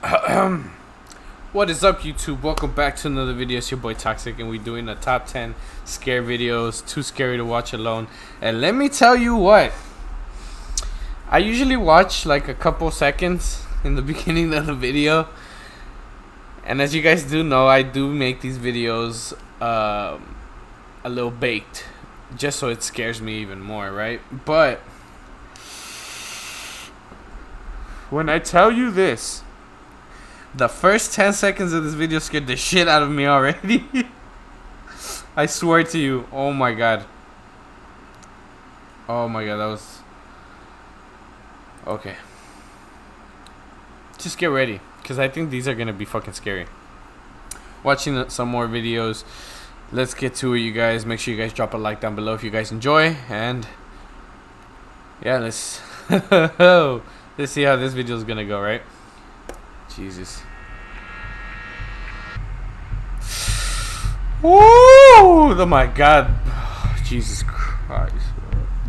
What is up, YouTube? Welcome back to another video. It's your boy Toxic, and we're doing a top 10 scare videos, too scary to watch alone. And let me tell you what, I usually watch like a couple seconds in the beginning of the video, and as you guys do know, I do make these videos a little baked, just so it scares me even more, right? But when I tell you this, the first 10 seconds of this video scared the shit out of me already. I swear to you. Oh my god. Oh my god, that was... Okay. Just get ready, because I think these are going to be fucking scary. Watching some more videos. Let's get to it, you guys. Make sure you guys drop a like down below if you guys enjoy. And yeah, let's... let's see how this video is going to go, right? Jesus. Woo! Oh my god. Jesus Christ.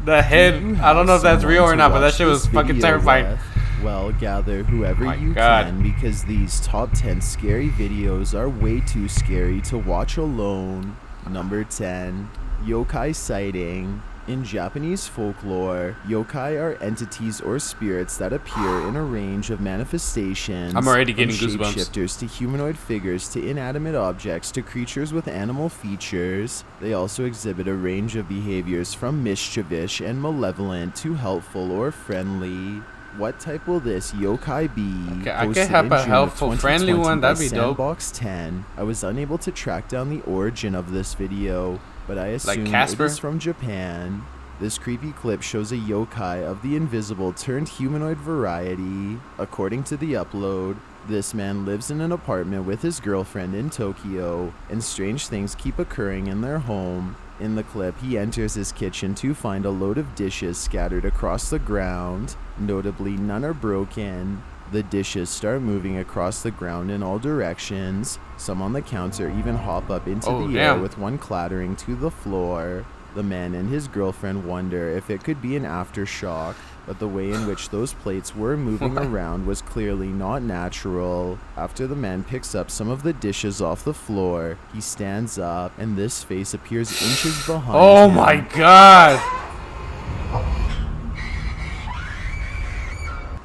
The head. I don't know if that's real or not, but that shit was fucking terrifying. Well, gather whoever you can, because these top 10 scary videos are way too scary to watch alone. Number 10. Yokai sighting. In Japanese folklore, yokai are entities or spirits that appear in a range of manifestations. I'm already getting from goosebumps. Shapeshifters to humanoid figures to inanimate objects to creatures with animal features. They also exhibit a range of behaviors from mischievous and malevolent to helpful or friendly. What type will this yokai be? Okay, I could have a helpful, friendly one. That'd be dope. SadBoyTemper. I was unable to track down the origin of this video, but I assume it is from Japan. This creepy clip shows a yokai of the invisible turned humanoid variety. According to the upload, this man lives in an apartment with his girlfriend in Tokyo, and strange things keep occurring in their home. In the clip, he enters his kitchen to find a load of dishes scattered across the ground. Notably, none are broken. The dishes start moving across the ground in all directions. Some on the counter even hop up into the air, with one clattering to the floor. The man and his girlfriend wonder if it could be an aftershock, but the way in which those plates were moving around was clearly not natural. After the man picks up some of the dishes off the floor, he stands up, and this face appears inches behind him. Oh my god!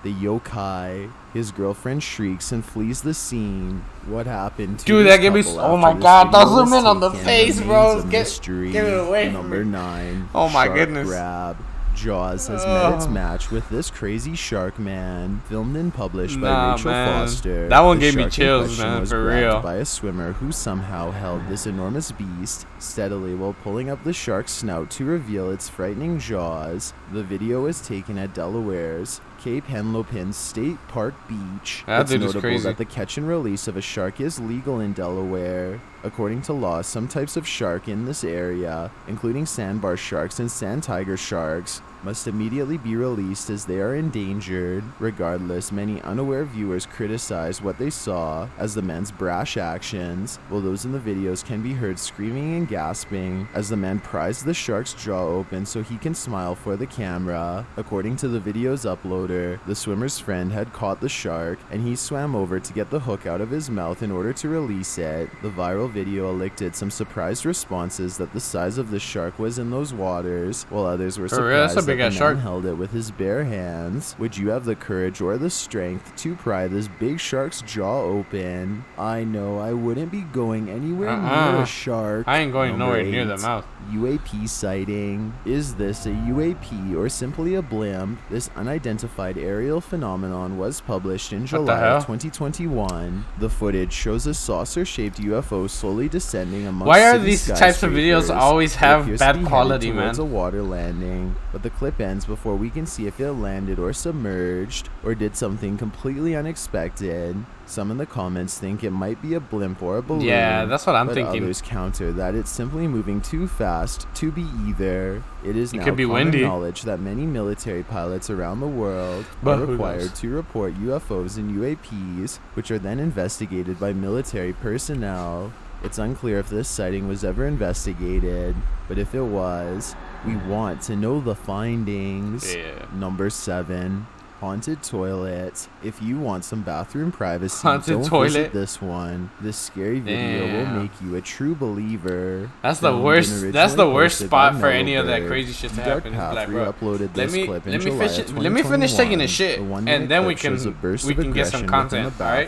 The yokai. His girlfriend shrieks and flees the scene. What happened to Dude, that gave me... Oh my god, don't zoom in on the face, bro. Get it away from me. Number 9. Oh my Shark goodness. Grab. Jaws has met its match with this crazy shark man. Filmed and published by Rachel Foster. That one gave me chills, man, was for grabbed real. by a swimmer who somehow held this enormous beast steadily while pulling up the shark's snout to reveal its frightening jaws. The video was taken at Delaware's Cape Henlopen State Park Beach. It's notable that the catch and release of a shark is legal in Delaware. According to law, some types of shark in this area, including sandbar sharks and sand tiger sharks, must immediately be released as they are endangered. Regardless, many unaware viewers criticize what they saw as the man's brash actions, while those in the videos can be heard screaming and gasping as the man pries the shark's jaw open so he can smile for the camera. According to the video's uploader, the swimmer's friend had caught the shark, and he swam over to get the hook out of his mouth in order to release it. The viral video elicited some surprised responses that the size of the shark was in those waters, while others were surprised that the man held it with his bare hands. Would you have the courage or the strength to pry this big shark's jaw open? I know I wouldn't be going anywhere near a shark. I ain't going nowhere near the mouth. UAP sighting. Is this a UAP or simply a blimp? This unidentified aerial phenomenon was published in July of 2021. The footage shows a saucer-shaped UFO slowly descending amongst Why are these types of videos always have bad quality, man? A water landing, but the clip ends before we can see if it landed or submerged or did something completely unexpected. Some in the comments think it might be a blimp or a balloon. Yeah, that's what I'm thinking. Others counter that it's simply moving too fast to be either. It is now common knowledge that many military pilots around the world are required to report UFOs and UAPs, which are then investigated by military personnel. It's unclear if this sighting was ever investigated, but if it was, we want to know the findings. Yeah. Number 7. Haunted toilet. If you want some bathroom privacy, Haunted don't toilet. visit this one. This scary video will make you a true believer. That's the worst. That's the worst spot for any of that crazy shit to happen. Black, bro. Let me finish taking a shit, and then we can get some content. All right.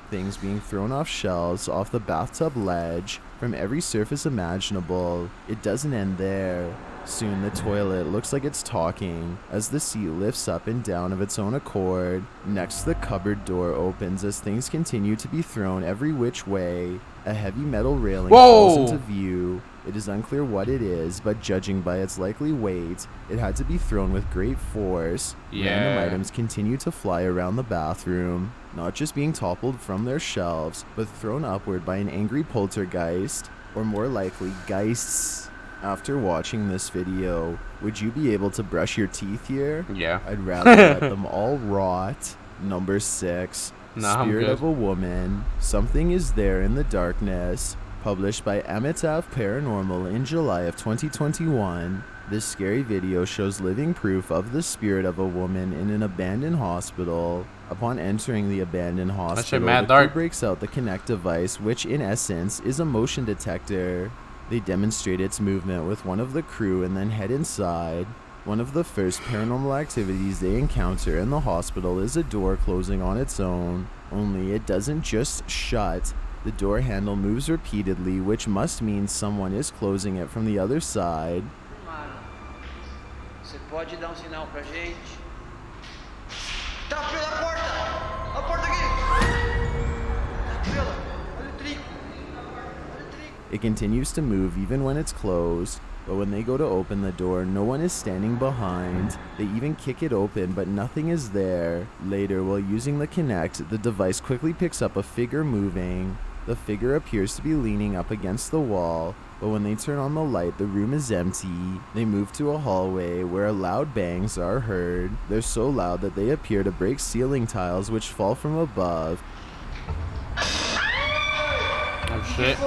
Things being thrown off shelves, off the bathtub ledge, from every surface imaginable. It doesn't end there. Soon the toilet looks like it's talking as the seat lifts up and down of its own accord. Next, the cupboard door opens as things continue to be thrown every which way. A heavy metal railing falls into view. It is unclear what it is, but judging by its likely weight, it had to be thrown with great force. Random items continue to fly around the bathroom, not just being toppled from their shelves, but thrown upward by an angry poltergeist, or more likely, geists. After watching this video, would you be able to brush your teeth here? Yeah. I'd rather let them all rot. Number 6. Nah, Spirit of a Woman. Something is there in the darkness. Published by Amitabh Paranormal in July of 2021. This scary video shows living proof of the spirit of a woman in an abandoned hospital. Upon entering the abandoned hospital, the crew breaks out the Kinect device, which in essence is a motion detector. They demonstrate its movement with one of the crew and then head inside. One of the first paranormal activities they encounter in the hospital is a door closing on its own. Only it doesn't just shut. The door handle moves repeatedly, which must mean someone is closing it from the other side. Você pode dar sinal pra gente? Tá pela porta! A porta aqui! Tá pela! Olha o trinco! It continues to move even when it's closed, but when they go to open the door, no one is standing behind. They even kick it open, but nothing is there. Later, while using the Kinect, the device quickly picks up a figure moving. The figure appears to be leaning up against the wall, but when they turn on the light, the room is empty. They move to a hallway where loud bangs are heard. They're so loud that they appear to break ceiling tiles which fall from above. Oh shit.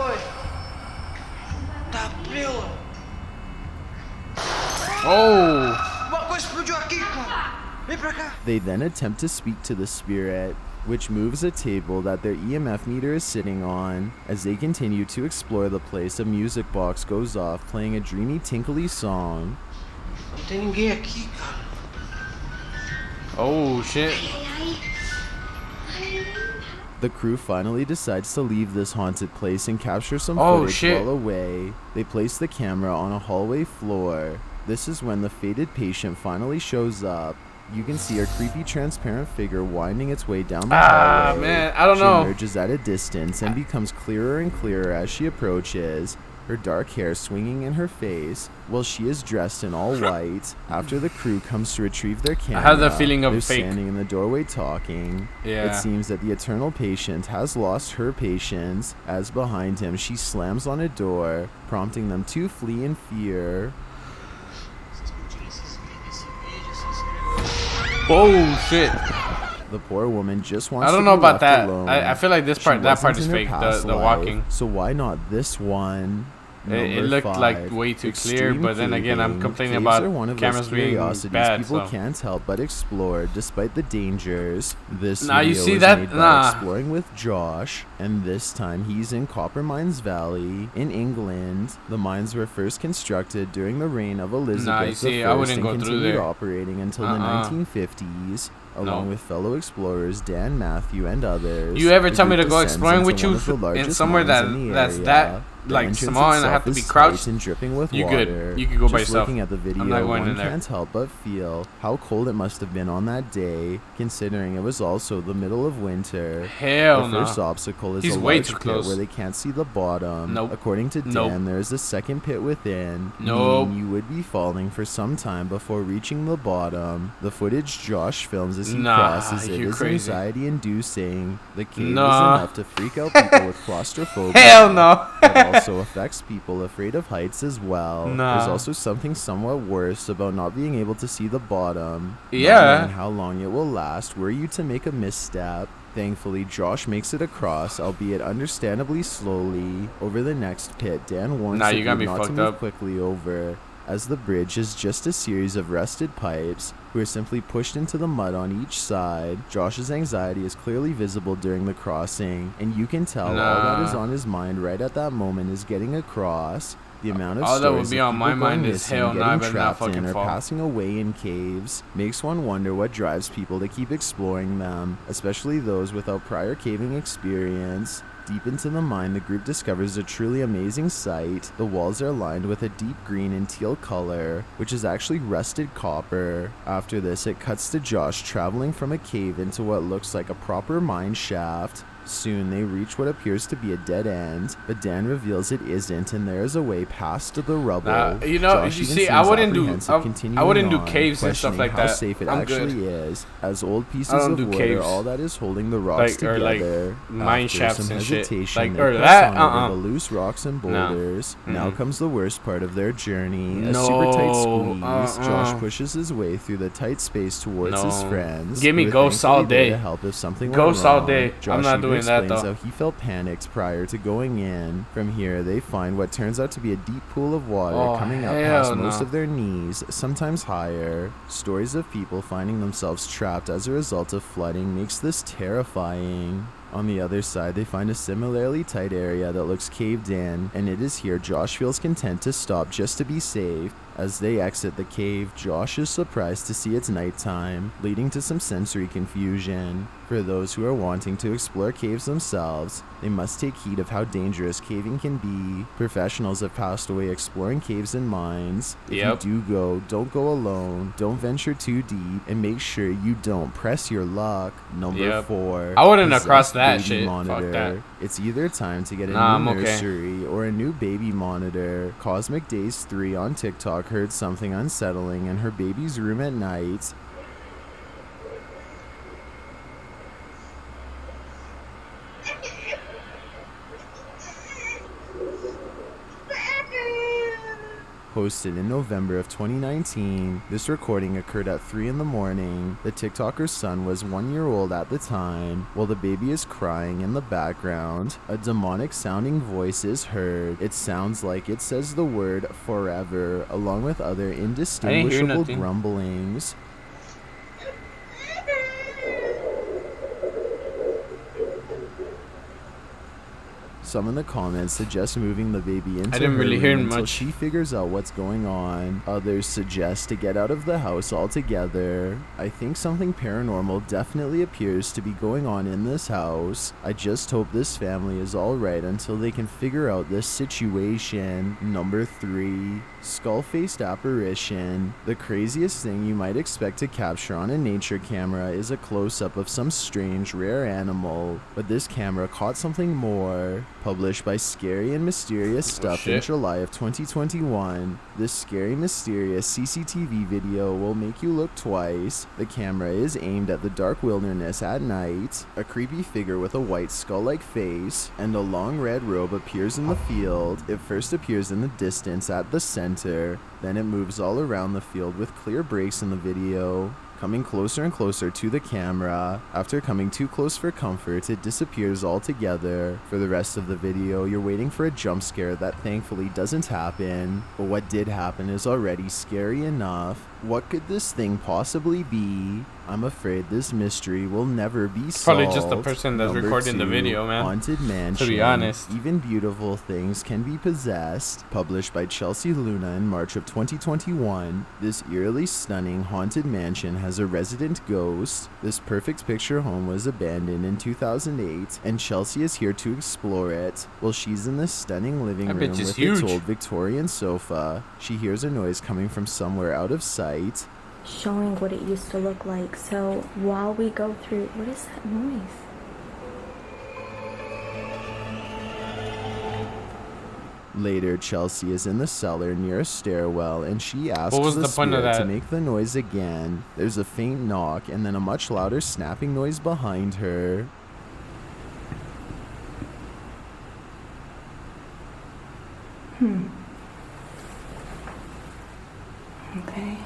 They then attempt to speak to the spirit, which moves a table that their EMF meter is sitting on. As they continue to explore the place, a music box goes off, playing a dreamy, tinkly song. Não tem ninguém aqui, cara. Oh shit. The crew finally decides to leave this haunted place and capture some footage while away. They place the camera on a hallway floor. This is when the fated patient finally shows up. You can see a creepy transparent figure winding its way down the hallway. Man, I don't know. She emerges at a distance and becomes clearer and clearer as she approaches, her dark hair swinging in her face, while she is dressed in all white. After the crew comes to retrieve their camera, I have the feeling of they're fake. standing in the doorway talking. It seems that the eternal patient has lost her patience, as behind him she slams on a door, prompting them to flee in fear. Oh shit. The poor woman just wants I don't to know be about left that. alone. I feel like this part, that part is in her fake. past The life, walking. So why not this one? It looked 5, like way too clear, but then again, I'm complaining Caves about are one of cameras those being curiosities bad. People So. can't help but explore despite the dangers. This Nah, you video see is that? made by Nah. Exploring with Josh, and this time he's in Copper Mines Valley in England. The mines were first constructed during the reign of Elizabeth Nah, you see, I I wouldn't and go through continued there. operating until the 1950s. Along No. with fellow explorers Dan Matthew and others. You ever The tell me to group go descends exploring into with you one of the in largest somewhere mines in the that's area. that The like entrance small and I itself have to be is crouched? tight and dripping with You water. good. You could go by Just yourself. looking at the video, I'm not going one in there. can't help but feel how cold it must have been on that day, considering it was also the middle of winter. Hell The first no. obstacle is He's a way large too pit close. where they can't see the bottom. Nope. According to Dan, Nope. there is a second pit within, Nope. meaning you would be falling for some time before reaching the bottom. The footage Josh films as he Nah, crosses it you're is crazy. anxiety-inducing. The cave is Nah. enough to freak out people with claustrophobia. Hell no. It also affects people afraid of heights as well. Nah. There's also something somewhat worse about not being able to see the bottom. Yeah. Not knowing how long it will last were you to make a misstep. Thankfully, Josh makes it across, albeit understandably slowly. Over the next pit, Dan warns Nah, the you got group me not to fucked move up. quickly over. as the bridge is just a series of rusted pipes who are simply pushed into the mud on each side. Josh's anxiety is clearly visible during the crossing, and you can tell all that is on his mind right at that moment is getting across. The amount of all that would stories be of on people my going mind is missing, hell no, I getting better not trapped in, fucking or fall. passing away in caves makes one wonder what drives people to keep exploring them, especially those without prior caving experience. Deep into the mine, the group discovers a truly amazing sight. The walls are lined with a deep green and teal color, which is actually rusted copper. After this, it cuts to Josh traveling from a cave into what looks like a proper mine shaft. Soon they reach what appears to be a dead end, but Dan reveals it isn't, and there is a way past the rubble. You know, Josh you even see, seems I wouldn't do apprehensive, I wouldn't do continuing caves on, and stuff questioning like how that. safe it I'm actually good. is, as old pieces I don't of do wood caves. are all that is holding the rocks Or together. mine After shafts some and shit. hesitation, they Or press that. on over the loose rocks and boulders. Now comes the worst part of their journey, a super tight squeeze. Josh pushes his way through the tight space towards his friends. Give me who are ghosts thankfully all there day. to help if something Ghosts went all wrong. day. Josh I'm not even doing that, explains though. how he felt panicked prior to going in. From here, they find what turns out to be a deep pool of water coming up past most of their knees, sometimes higher. Stories of people finding themselves trapped as a result of flooding makes this terrifying. On the other side, they find a similarly tight area that looks caved in, and it is here Josh feels content to stop just to be safe. As they exit the cave, Josh is surprised to see it's nighttime, leading to some sensory confusion. For those who are wanting to explore caves themselves, they must take heed of how dangerous caving can be. Professionals have passed away exploring caves and mines. If you do go, don't go alone, don't venture too deep, and make sure you don't press your luck. Number 4. I wouldn't have possessed crossed that baby shit. monitor. Fuck that. It's either time to get a new nursery or a new baby monitor. Cosmic Days 3 on TikTok heard something unsettling in her baby's room at night. Posted in November of 2019, this recording occurred at 3 in the morning. The TikToker's son was 1 year old at the time. While the baby is crying in the background, a demonic sounding voice is heard. It sounds like it says the word forever, along with other indistinguishable grumblings. Some in the comments suggest moving the baby into her room until she figures out what's going on. Others suggest to get out of the house altogether. I think something paranormal definitely appears to be going on in this house. I just hope this family is alright until they can figure out this situation. Number 3. Skullfaced apparition. The craziest thing you might expect to capture on a nature camera is a close-up of some strange rare animal, but this camera caught something more. Published by Scary and Mysterious Stuff in July of 2021, this scary mysterious CCTV video will make you look twice. The camera is aimed at the dark wilderness at night. A creepy figure with a white skull-like face and a long red robe appears in the field. It first appears in the distance at the center, then it moves all around the field with clear breaks in the video, coming closer and closer to the camera. After coming too close for comfort, it disappears altogether. For the rest of the video, you're waiting for a jump scare that thankfully doesn't happen, but what did happen is already scary enough. What could this thing possibly be? I'm afraid this mystery will never be solved. Probably just the person that's recording the video, man. Haunted Mansion. To be honest. Even beautiful things can be possessed. Published by Chelsea Luna in March of 2021, this eerily stunning haunted mansion has a resident ghost. This perfect picture home was abandoned in 2008, and Chelsea is here to explore it. While she's in this stunning living room with its old Victorian sofa, she hears a noise coming from somewhere out of sight. Showing what it used to look like. So while we go through, what is that noise? Later, Chelsea is in the cellar near a stairwell, and she asks the spirit to make the noise again. There's a faint knock, and then a much louder snapping noise behind her. Okay.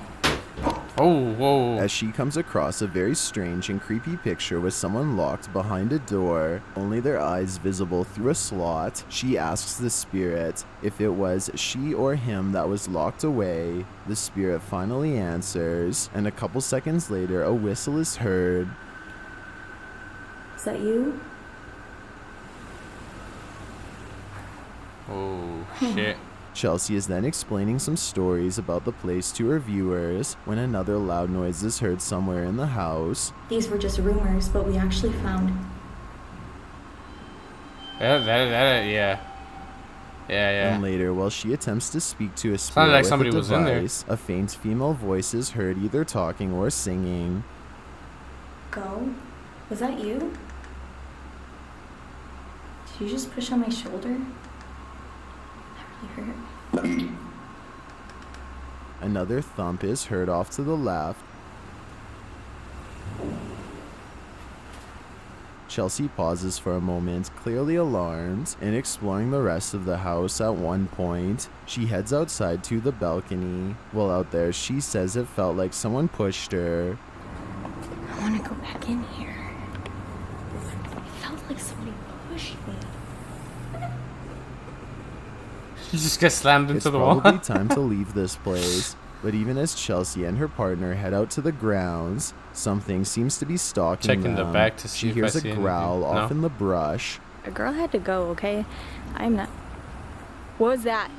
Oh, whoa. as she comes across a very strange and creepy picture with someone locked behind a door, only their eyes visible through a slot. She asks the spirit if it was she or him that was locked away. The spirit finally answers, and a couple seconds later a whistle is heard. Is that you? Oh, shit. Chelsea is then explaining some stories about the place to her viewers when another loud noise is heard somewhere in the house. These were just rumors, but we actually found. Yeah. And later, while she attempts to speak to a spirit Sounded like with somebody a was in there. device, a faint female voice is heard either talking or singing. Go? Was that you? Did you just push on my shoulder? That really hurt. Another thump is heard off to the left. Chelsea pauses for a moment, clearly alarmed, and exploring the rest of the house. At one point, she heads outside to the balcony. While out there, she says it felt like someone pushed her. I want to go back in here. It felt like somebody pushed me. You just get slammed It's into the wall. probably time to leave this place. But even as Chelsea and her partner head out to the grounds, something seems to be stalking Checking them. the back to see She if I hears see a anything. growl off No? in the brush. A girl had to go, okay? I'm not. What was that?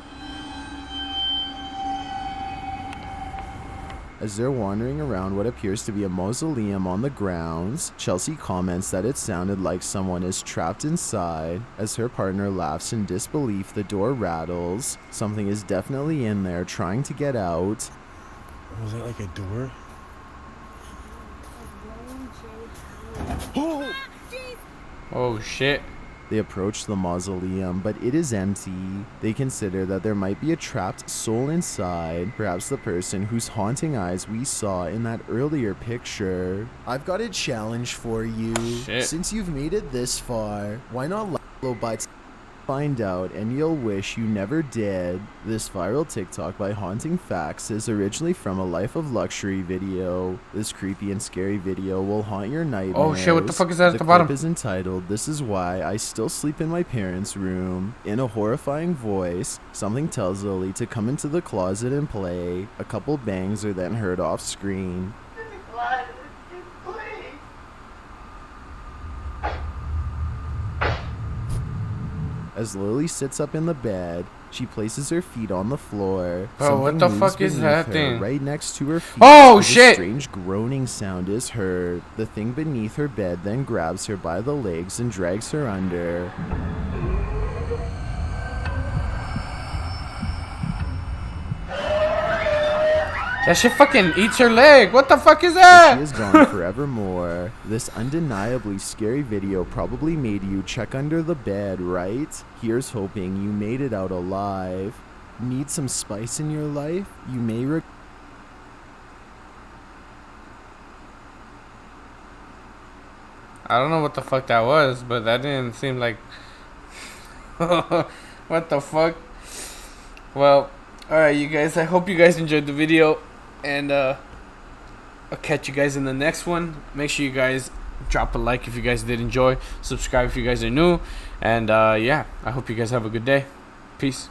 As they're wandering around what appears to be a mausoleum on the grounds, Chelsea comments that it sounded like someone is trapped inside. As her partner laughs in disbelief, the door rattles. Something is definitely in there trying to get out. Was that like a door? Oh, shit. They approach the mausoleum, but it is empty. They consider that there might be a trapped soul inside, perhaps the person whose haunting eyes we saw in that earlier picture. I've got a challenge for you. Shit. Since you've made it this far, why not find out and you'll wish you never did. This viral TikTok by Haunting Facts is originally from a Life of Luxury video. This creepy and scary video will haunt your nightmares. Oh, shit, what the fuck is that at the clip bottom? is entitled, "This is Why I Still Sleep in My Parents' Room." In a horrifying voice, something tells Lily to come into the closet and play. A couple bangs are then heard off screen. As Lily sits up in the bed, she places her feet on the floor. Bro, what Something the moves fuck is beneath that her, thing? right next to her feet. Oh, as shit! A strange groaning sound is heard. The thing beneath her bed then grabs her by the legs and drags her under. That shit fucking eats her leg. What the fuck is She that? is gone forevermore. This undeniably scary video probably made you check under the bed, right? Here's hoping you made it out alive. Need some spice in your life? You may I don't know what the fuck that was, but that didn't seem like... What the fuck? Well, alright, you guys. I hope you guys enjoyed the video. And I'll catch you guys in the next one. Make sure you guys drop a like if you guys did enjoy. Subscribe if you guys are new. And yeah, I hope you guys have a good day. Peace.